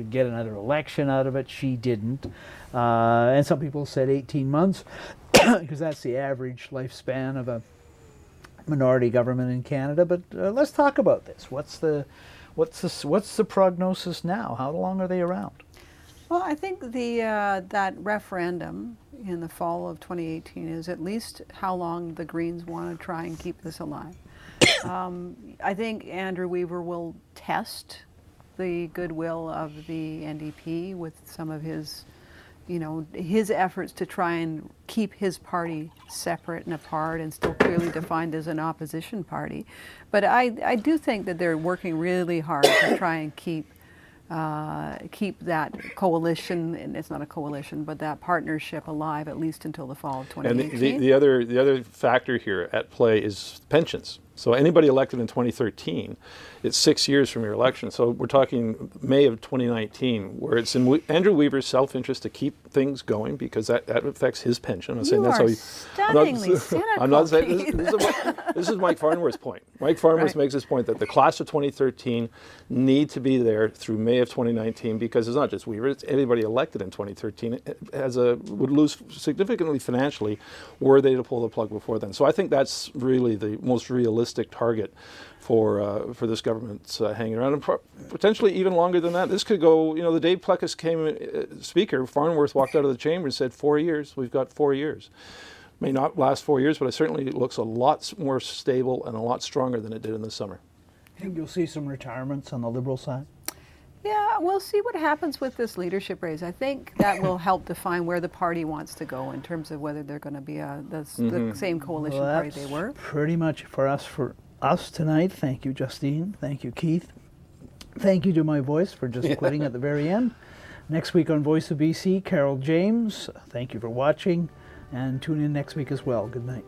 get another election out of it. She didn't. And some people said 18 months, because that's the average lifespan of a minority government in Canada. But let's talk about this. What's the prognosis now? How long are they around? Well, I think that referendum in the fall of 2018 is at least how long the Greens want to try and keep this alive. I think Andrew Weaver will test the goodwill of the NDP with some of his efforts to try and keep his party separate and apart and still clearly defined as an opposition party. But I do think that they're working really hard to try and keep that coalition, and it's not a coalition, but that partnership alive at least until the fall of 2018. And the other factor here at play is pensions. So anybody elected in 2013, it's 6 years from your election. So we're talking May of 2019, where it's in Andrew Weaver's self-interest to keep things going, because that affects his pension. I'm saying that's how stunningly cynical. I'm not saying this is Mike Farnworth's point. Mike Farnworth makes this point that the class of 2013 need to be there through May of 2019, because it's not just Weaver; it's anybody elected in 2013 would lose significantly financially were they to pull the plug before then. So I think that's really the most realistic target for this government's hanging around, and potentially even longer than that. This could go, the day Plecas came speaker, Farnworth walked out of the chamber and said, 4 years, we've got 4 years. May not last 4 years, but it certainly looks a lot more stable and a lot stronger than it did in the summer. Think you'll see some retirements on the Liberal side? Yeah, we'll see what happens with this leadership race. I think that will help define where the party wants to go in terms of whether they're going to be the same coalition party they were. Pretty much for us tonight. Thank you, Justine. Thank you, Keith. Thank you to my voice for just quitting at the very end. Next week on Voice of BC, Carol James. Thank you for watching. and tune in next week as well. Good night.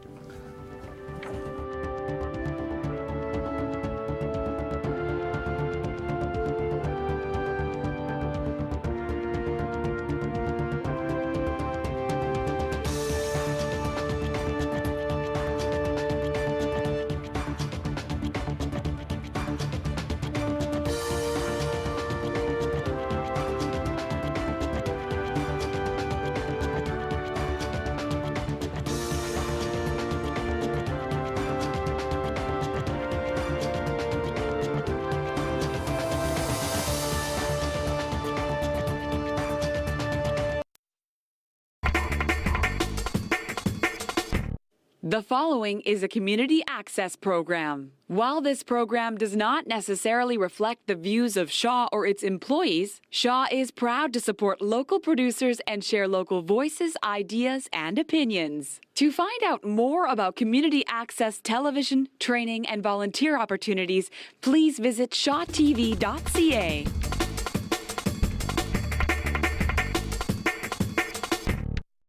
The following is a community access program. While this program does not necessarily reflect the views of Shaw or its employees, Shaw is proud to support local producers and share local voices, ideas, and opinions. To find out more about community access television, training, and volunteer opportunities, please visit shawtv.ca.